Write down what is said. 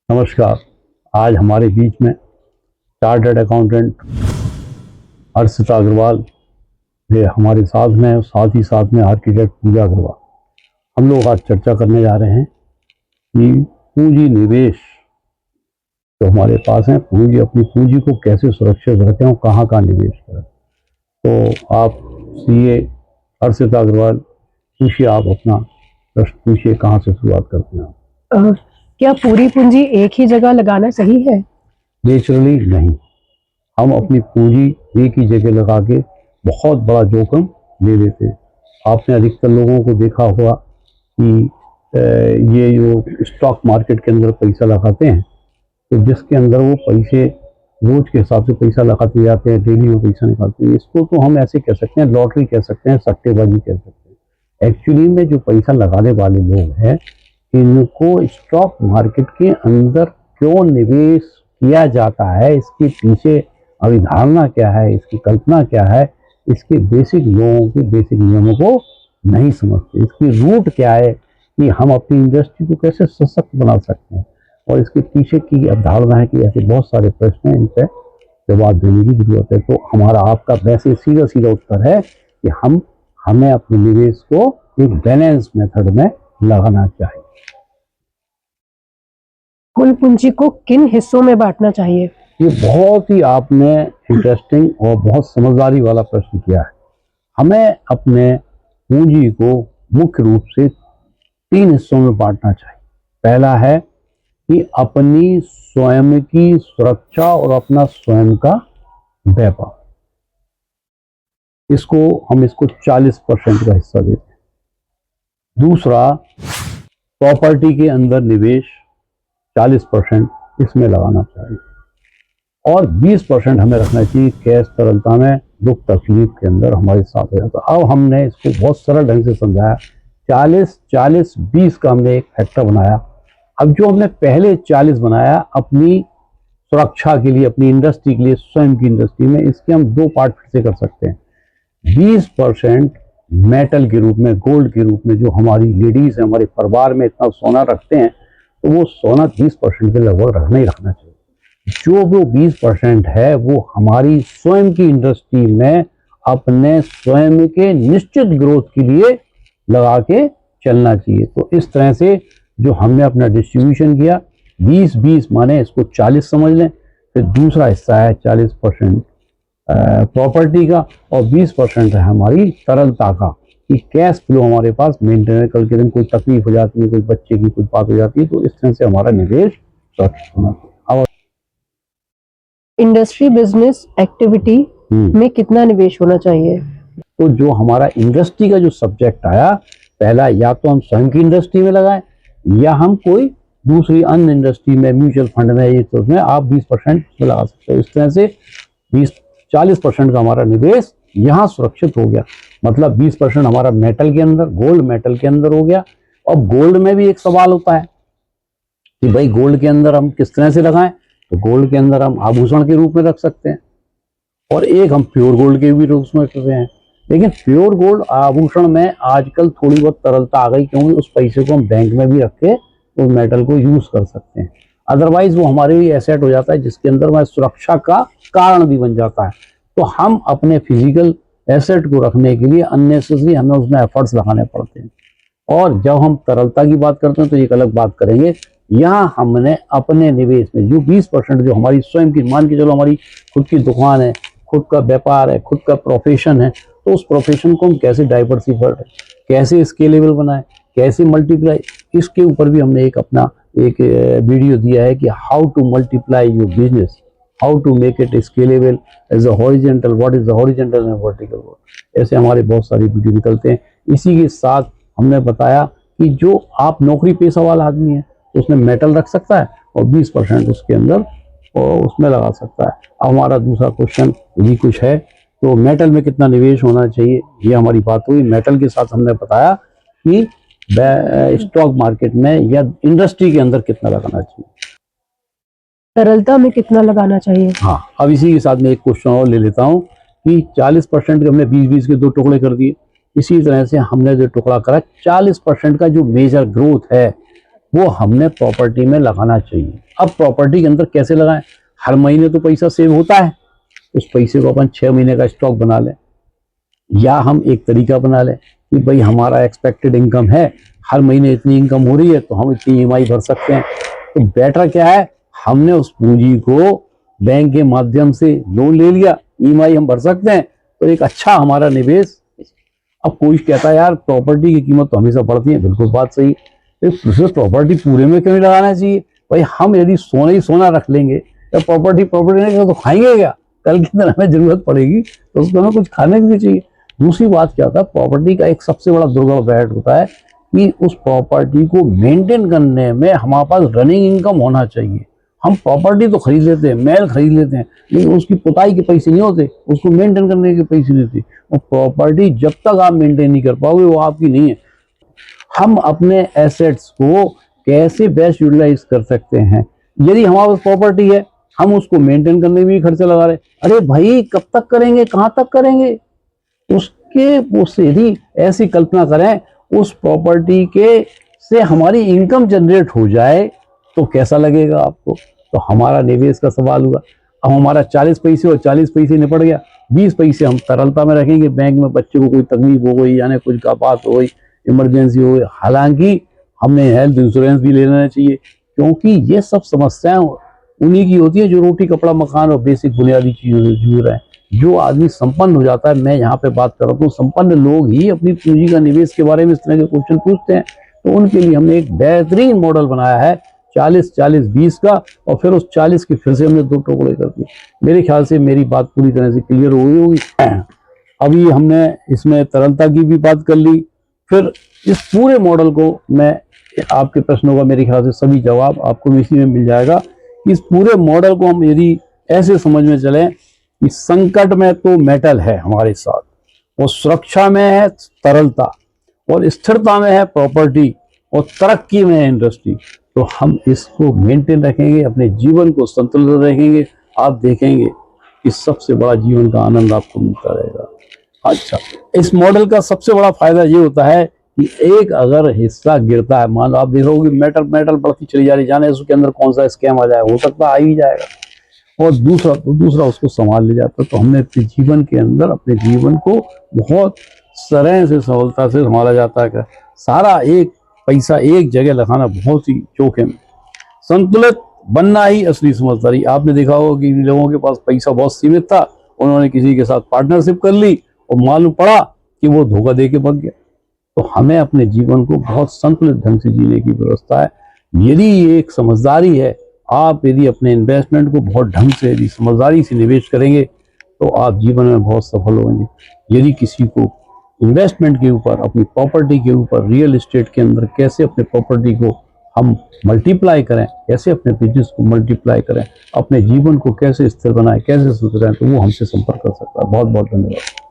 नमस्कार। आज हमारे बीच में चार्टर्ड अकाउंटेंट हर्षिता अग्रवाल ये हमारे साथ में है, साथ ही साथ में आर्किटेक्ट पूजा अग्रवाल। हम लोग आज चर्चा करने जा रहे हैं कि पूंजी निवेश जो हमारे पास है, अपनी पूंजी को कैसे सुरक्षित रखें और कहाँ कहाँ निवेश करें। तो आप सीए हर्षिता अग्रवाल पूछिए, आप अपना प्रश्न पूछिए, कहाँ से शुरुआत करते हैं आप? क्या पूरी पूंजी एक ही जगह लगाना सही है? नेचुरली नहीं। हम अपनी पूंजी एक ही जगह लगा के बहुत बड़ा जोखिम ले लेते। आपने अधिकतर लोगों को देखा होगा कि ये जो स्टॉक मार्केट के अंदर पैसा लगाते हैं, तो जिसके अंदर वो पैसे रोज के हिसाब से पैसा लगाते जाते हैं, डेली में पैसा निकालते हैं। इसको तो हम ऐसे कह सकते हैं, लॉटरी कह सकते हैं, सट्टेबाजी कह सकते हैं। एक्चुअली में जो पैसा लगाने वाले लोग हैं, इनको स्टॉक मार्केट के अंदर क्यों निवेश किया जाता है, इसके पीछे अवधारणा क्या है, इसकी कल्पना क्या है, इसके बेसिक लोगों के बेसिक नियमों को नहीं समझते। इसकी रूट क्या है कि हम अपनी इंडस्ट्री को कैसे सशक्त बना सकते हैं, और इसके पीछे की अवधारणा है कि ऐसे बहुत सारे प्रश्न हैं, इन पर जवाब देने की जरूरत है। तो हमारा आपका वैसे सीधा सीधा उत्तर है कि हमें अपने निवेश को एक बैलेंस मेथड में लगाना चाहिए। कुल पूंजी को किन हिस्सों में बांटना चाहिए? ये बहुत ही आपने इंटरेस्टिंग और बहुत समझदारी वाला प्रश्न किया है। हमें अपने पूंजी को मुख्य रूप से 3 हिस्सों में बांटना चाहिए। पहला है कि अपनी स्वयं की सुरक्षा और अपना स्वयं का व्यापार, हम इसको 40% का हिस्सा देते हैं। दूसरा, प्रॉपर्टी के अंदर निवेश 40% इसमें लगाना चाहिए, और 20% हमें रखना चाहिए कैश तरलता में, दुख तकलीफ के अंदर हमारे साथ हो जाता है। अब हमने इसको बहुत सरल ढंग से समझाया, 40-40-20 का हमने एक फैक्टर बनाया। अब जो हमने पहले 40 बनाया अपनी सुरक्षा के लिए, अपनी इंडस्ट्री के लिए, स्वयं की इंडस्ट्री में, इसके हम 2 पार्ट फिर से कर सकते हैं। 20% मेटल के रूप में, गोल्ड के रूप में, जो हमारी लेडीज है, हमारे परिवार में इतना सोना रखते हैं, तो वो सोना 20% के लगभग रखना ही रखना चाहिए। जो वो 20% है वो हमारी स्वयं की इंडस्ट्री में अपने स्वयं के निश्चित ग्रोथ के लिए लगा के चलना चाहिए। तो इस तरह से जो हमने अपना डिस्ट्रीब्यूशन किया, 20-20 माने इसको 40 समझ लें। फिर दूसरा हिस्सा है 40% प्रॉपर्टी का, और 20% है हमारी तरलता का, कि कैश फ्लो हमारे पास मेंटेन है। कल के दिन कोई तकलीफ हो जाती है, कोई बच्चे की कोई बात हो जाती है, तो इस तरह से हमारा निवेश सुरक्षित होना चाहिए। अब इंडस्ट्री बिजनेस एक्टिविटी में कितना निवेश होना चाहिए? तो जो हमारा इंडस्ट्री का जो सब्जेक्ट आया, पहला, या तो हम स्वयं की इंडस्ट्री में लगाएं, या हम कोई दूसरी अन्य इंडस्ट्री में, म्यूचुअल फंड में, ये तो उसमें आप 20% में लगा सकते हो। इस तरह से 40% का हमारा निवेश यहाँ सुरक्षित हो गया। मतलब 20% हमारा मेटल के अंदर, गोल्ड मेटल के अंदर हो गया। अब गोल्ड में भी एक सवाल होता है कि भाई गोल्ड के अंदर हम किस तरह से लगाएं। तो गोल्ड के अंदर हम आभूषण के रूप में रख सकते हैं, और एक हम प्योर गोल्ड के भी रूप में रखते हैं। लेकिन प्योर गोल्ड आभूषण में आजकल थोड़ी बहुत तरलता आ गई, क्योंकि उस पैसे को हम बैंक में भी रख के उस मेटल को यूज कर सकते हैं। अदरवाइज वो हमारे लिए एसेट हो जाता है, जिसके अंदर वह सुरक्षा का कारण भी बन जाता है। तो हम अपने फिजिकल एसेट को रखने के लिए अननेसेसरी हमें उसमें एफर्ट्स लगाने पड़ते हैं। और जब हम तरलता की बात करते हैं तो एक अलग बात करेंगे। यहाँ हमने अपने निवेश में जो 20% जो हमारी स्वयं की, मान के चलो हमारी खुद की दुकान है, खुद का व्यापार है, खुद का प्रोफेशन है, तो उस प्रोफेशन को हम कैसे डाइवर्सिफाई, कैसे स्केलेबल बनाए, कैसे मल्टीप्लाई, इसके ऊपर भी हमने एक वीडियो दिया है कि how to multiply your business, how to make it scalable as a horizontal, what is the horizontal and vertical work. ऐसे हमारे बहुत सारी वीडियो निकलते हैं। इसी के साथ हमने बताया कि जो आप नौकरी पेशा वाला आदमी है, तो उसमें मेटल रख सकता है, और 20% उसके अंदर और उसमें लगा सकता है। अब हमारा दूसरा क्वेश्चन भी कुछ है, तो मेटल में कितना निवेश होना चाहिए, ये हमारी बात हुई। मेटल के साथ हमने बताया कि स्टॉक मार्केट में या इंडस्ट्री के अंदर कितना लगाना चाहिए, तरलता में कितना लगाना चाहिए। हाँ, अब इसी के साथ में एक क्वेश्चन और ले लेता हूँ कि 40% के हमने 20-20 के 2 टुकड़े कर दिए। इसी तरह से हमने जो टुकड़ा करा, 40% का जो मेजर ग्रोथ है वो हमने प्रॉपर्टी में लगाना चाहिए। अब प्रॉपर्टी के अंदर कैसे लगाएं? हर महीने तो पैसा सेव होता है, उस पैसे को अपन 6 महीने का स्टॉक बना लें, या हम एक तरीका बना लें कि भाई हमारा एक्सपेक्टेड इनकम है, हर महीने इतनी इनकम हो रही है तो हम इतनी ईएमआई भर सकते हैं। तो बेटर क्या है, हमने उस पूंजी को बैंक के माध्यम से लोन ले लिया, ईएमआई हम भर सकते हैं, तो एक अच्छा हमारा निवेश। अब कोई कहता है यार प्रॉपर्टी की कीमत तो हमेशा बढ़ती है, बिल्कुल बात सही, तो प्रॉपर्टी पूरे में क्यों नहीं लगाना चाहिए? भाई हम यदि सोना ही सोना रख लेंगे तो प्रॉपर्टी नहीं तो खाएंगे क्या? कल के दिन हमें जरूरत पड़ेगी तो उसको हमें कुछ खाने भी चाहिए। दूसरी बात क्या होता है, प्रॉपर्टी का एक सबसे बड़ा दुर्गम बैड होता है कि उस प्रॉपर्टी को मेंटेन करने में हमारे पास रनिंग इनकम होना चाहिए। हम प्रॉपर्टी तो खरीद लेते हैं, महल खरीद लेते हैं, लेकिन उसकी पुताई के पैसे नहीं होते, उसको मेंटेन करने के पैसे नहीं होते। वो प्रॉपर्टी जब तक आप मेंटेन नहीं कर पाओगे वो आपकी नहीं है। हम अपने एसेट्स को कैसे बेस्ट यूटिलाइज कर सकते हैं? यदि हमारे पास प्रॉपर्टी है, हम उसको मेंटेन करने में भी खर्चा लगा रहे, अरे भाई कब तक करेंगे, कहाँ तक करेंगे? उससे यदि ऐसी कल्पना करें उस प्रॉपर्टी के से हमारी इनकम जनरेट हो जाए तो कैसा लगेगा आपको? तो हमारा निवेश का सवाल हुआ। अब हमारा 40 पैसे और 40 पैसे निपट गया, 20 पैसे हम तरलता में रखेंगे बैंक में, बच्चे को कोई तकलीफ हो गई, यानी कुछ का बात हो गई, इमरजेंसी हो गई, हालांकि हमने हेल्थ इंश्योरेंस भी ले लेना चाहिए, क्योंकि ये सब समस्याएं उन्हीं की होती है जो रोटी कपड़ा मकान और बेसिक बुनियादी चीजों से जूझ रहे हैं। जो आदमी संपन्न हो जाता है, मैं यहाँ पे बात कर रहा हूँ, संपन्न लोग ही अपनी पूंजी का निवेश के बारे में इस तरह के क्वेश्चन पूछते हैं। तो उनके लिए हमने एक बेहतरीन मॉडल बनाया है 40-40-20 का, और फिर उस 40 के फिर से हमने 2 टुकड़े कर दिए। मेरे ख्याल से मेरी बात पूरी तरह से क्लियर हो गई होगी। अभी हमने इसमें तरलता की भी बात कर ली, फिर इस पूरे मॉडल को मैं आपके प्रश्नों का मेरे ख्याल से सभी जवाब आपको इसी में मिल जाएगा। इस पूरे मॉडल को हम यदि ऐसे समझ में चलें कि संकट में तो मेटल है हमारे साथ, और सुरक्षा में है तरलता, और स्थिरता में है प्रॉपर्टी, और तरक्की में है इंडस्ट्री, तो हम इसको मेंटेन रखेंगे, अपने जीवन को संतुलित रखेंगे, आप देखेंगे कि सबसे बड़ा जीवन का आनंद आपको मिलता रहेगा। अच्छा, इस मॉडल का सबसे बड़ा फायदा ये होता है कि एक अगर हिस्सा गिरता है, मान लो आप देख रहे हो कि मेटल बढ़ती चली जा रही, जाने उसके अंदर कौन सा स्कैम आ जाए, हो सकता आ ही जाएगा, और दूसरा उसको संभाल ले जाता है। तो हमने अपने जीवन के अंदर अपने जीवन को बहुत सरह से सहूलता से संभाला जाता है। सारा एक पैसा एक जगह लगाना बहुत ही जोखिम। संतुलित बनना ही असली समझदारी। आपने देखा होगा कि लोगों के पास पैसा बहुत सीमित था, उन्होंने किसी के साथ पार्टनरशिप कर ली और मालूम पड़ा कि वो धोखा दे के भाग गया। तो हमें अपने जीवन को बहुत संतुलित ढंग से जीने की व्यवस्था है। यदि ये एक समझदारी है, आप यदि अपने इन्वेस्टमेंट को बहुत ढंग से यदि समझदारी से निवेश करेंगे तो आप जीवन में बहुत सफल होंगे। यदि किसी को इन्वेस्टमेंट के ऊपर, अपनी प्रॉपर्टी के ऊपर, रियल एस्टेट के अंदर कैसे अपने प्रॉपर्टी को हम मल्टीप्लाई करें, कैसे अपने बिजनेस को मल्टीप्लाई करें, अपने जीवन को कैसे स्थिर बनाएं, कैसे सुधरें, तो वो हमसे संपर्क कर सकता है। बहुत बहुत धन्यवाद।